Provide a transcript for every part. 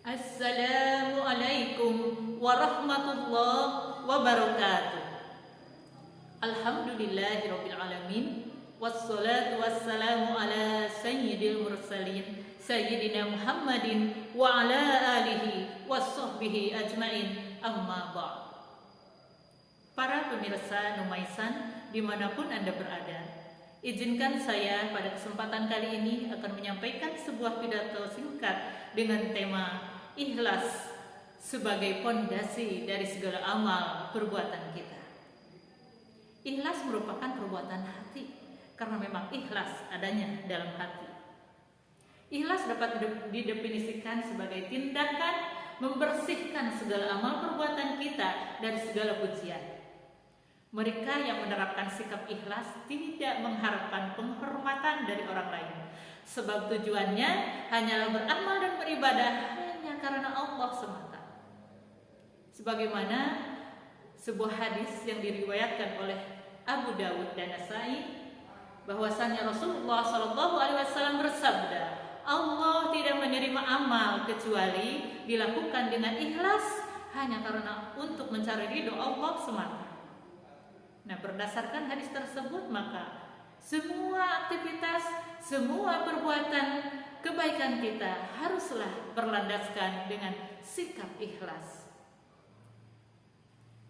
Assalamualaikum warahmatullahi wabarakatuh. Alhamdulillahirabbil alamin. Wassalatu wassalamu ala sayyidil mursalin sayyidina Muhammadin wa ala alihi washabbihi ajmain. Amma ba'd. Para pemirsa Numaisan dimanapun Anda berada, izinkan saya pada kesempatan kali ini akan menyampaikan sebuah pidato singkat dengan tema ikhlas sebagai pondasi dari segala amal perbuatan kita. Ikhlas merupakan perbuatan hati, karena memang ikhlas adanya dalam hati. Ikhlas dapat didefinisikan sebagai tindakan membersihkan segala amal perbuatan kita dari segala pujian. Mereka yang menerapkan sikap ikhlas tidak mengharapkan penghormatan dari orang lain, sebab tujuannya hanyalah beramal dan beribadah hanya karena Allah semata. Sebagaimana sebuah hadis yang diriwayatkan oleh Abu Dawud dan Nasai, bahwasannya Rasulullah SAW bersabda, Allah tidak menerima amal kecuali dilakukan dengan ikhlas hanya karena untuk mencari ridho Allah semata. Nah, berdasarkan hadis tersebut, maka semua aktivitas, semua perbuatan kebaikan kita haruslah berlandaskan dengan sikap ikhlas.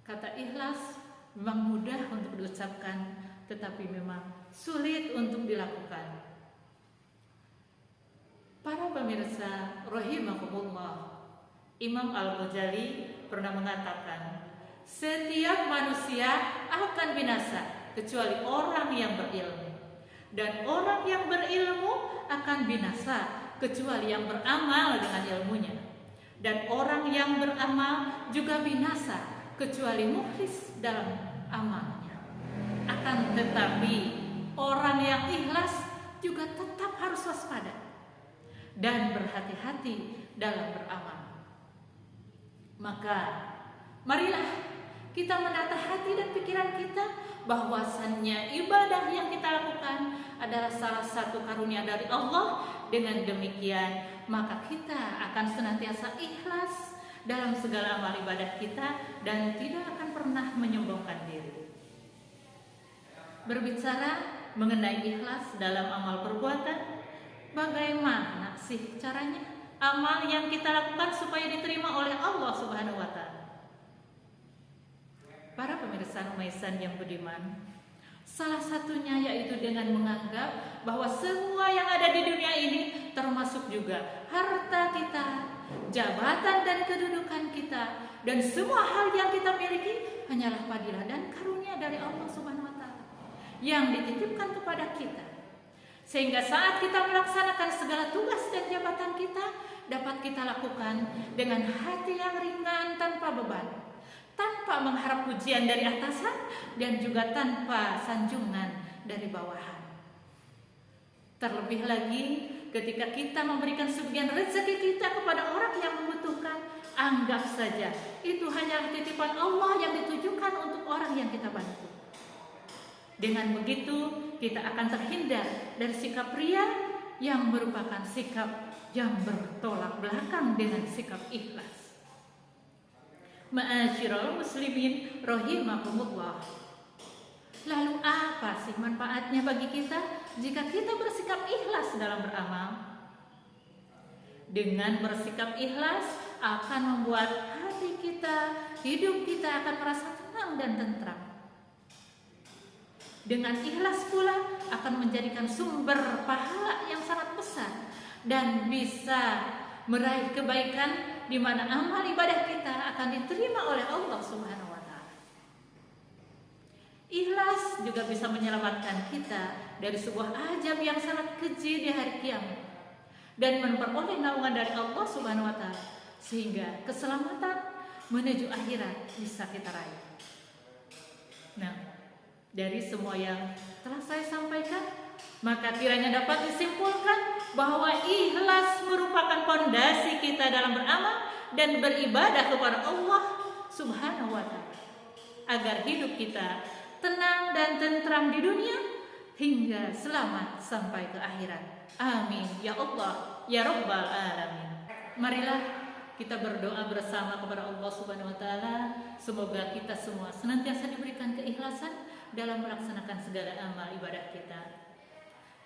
Kata ikhlas memang mudah untuk diucapkan, tetapi memang sulit untuk dilakukan. Para pemirsa rahimakumullah, Imam Al-Ghazali pernah mengatakan, setiap manusia akan binasa kecuali orang yang berilmu, dan orang yang berilmu akan binasa kecuali yang beramal dengan ilmunya, dan orang yang beramal juga binasa kecuali mukhlis dalam amalnya. Akan tetapi orang yang ikhlas juga tetap harus waspada dan berhati-hati dalam beramal. Maka marilah kita menata hati dan pikiran kita bahwasannya ibadah yang kita lakukan adalah salah satu karunia dari Allah. Dengan demikian, maka kita akan senantiasa ikhlas dalam segala amal ibadah kita dan tidak akan pernah menyombongkan diri. Berbicara mengenai ikhlas dalam amal perbuatan, bagaimana sih caranya amal yang kita lakukan supaya diterima oleh Allah Subhanahu wa Ta'ala? Para pemirsa Numaisan yang budiman, salah satunya yaitu dengan menganggap bahwa semua yang ada di dunia ini, termasuk juga harta kita, jabatan dan kedudukan kita, dan semua hal yang kita miliki hanyalah padilah dan karunia dari Allah Subhanahu wa Ta'ala yang dititipkan kepada kita. Sehingga saat kita melaksanakan segala tugas dan jabatan kita, dapat kita lakukan dengan hati yang ringan tanpa beban, tanpa mengharap pujian dari atasan, dan juga tanpa sanjungan dari bawahan. Terlebih lagi ketika kita memberikan sebagian rezeki kita kepada orang yang membutuhkan, anggap saja itu hanyalah titipan Allah yang ditujukan untuk orang yang kita bantu. Dengan begitu kita akan terhindar dari sikap riya yang merupakan sikap yang bertolak belakang dengan sikap ikhlas. Ma'asyiral muslimin rahimakumullah. Lalu apa sih manfaatnya bagi kita jika kita bersikap ikhlas dalam beramal? Dengan bersikap ikhlas akan membuat hati kita, hidup kita akan merasa tenang dan tentram. Dengan ikhlas pula akan menjadikan sumber pahala yang sangat besar dan bisa meraih kebaikan di mana amal ibadah kita akan diterima oleh Allah Subhanahu wa Ta'ala. Ikhlas juga bisa menyelamatkan kita dari sebuah ajab yang sangat keji di hari kiamat dan memperoleh naungan dari Allah Subhanahu wa Ta'ala, sehingga keselamatan menuju akhirat bisa kita raih. Nah, dari semua yang telah saya sampaikan, maka kiranya dapat disimpulkan bahwa ikhlas merupakan pondasi kita dalam beramal dan beribadah kepada Allah Subhanahu wa Ta'ala, agar hidup kita tenang dan tentram di dunia hingga selamat sampai ke akhirat. Amin ya Allah ya Rabbal Alamin. Marilah kita berdoa bersama kepada Allah Subhanahu wa taala, semoga kita semua senantiasa diberikan keikhlasan dalam melaksanakan segala amal ibadah kita.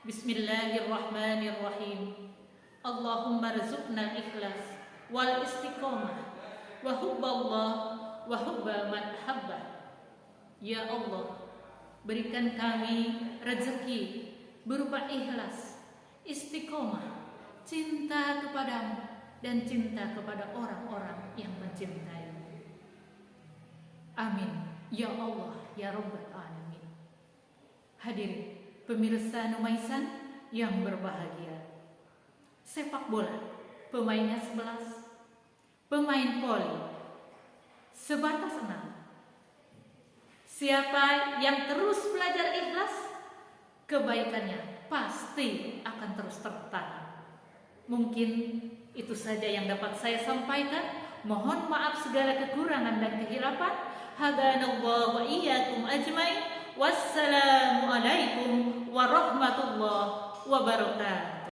Bismillahirrahmanirrahim. Allahumma rzuqna ikhlas wal istiqomah wa hubballah wa hubba man habba. Ya Allah, berikan kami rezeki berupa ikhlas, istiqomah, cinta kepadamu dan cinta kepada orang-orang yang mencintai. Amin. Ya Allah, ya Rabbal Alamin. Hadirin pemirsa Numaisan yang berbahagia, sepak bola pemainnya 11, pemain voli sebatas 6. Siapa yang terus belajar ikhlas, kebaikannya pasti akan terus tertanam. Mungkin itu saja yang dapat saya sampaikan. Mohon maaf segala kekurangan dan kehilapan. Hadanallahu wa iyyakum ajmain. Wassalamualaikum warahmatullahi wabarakatuh.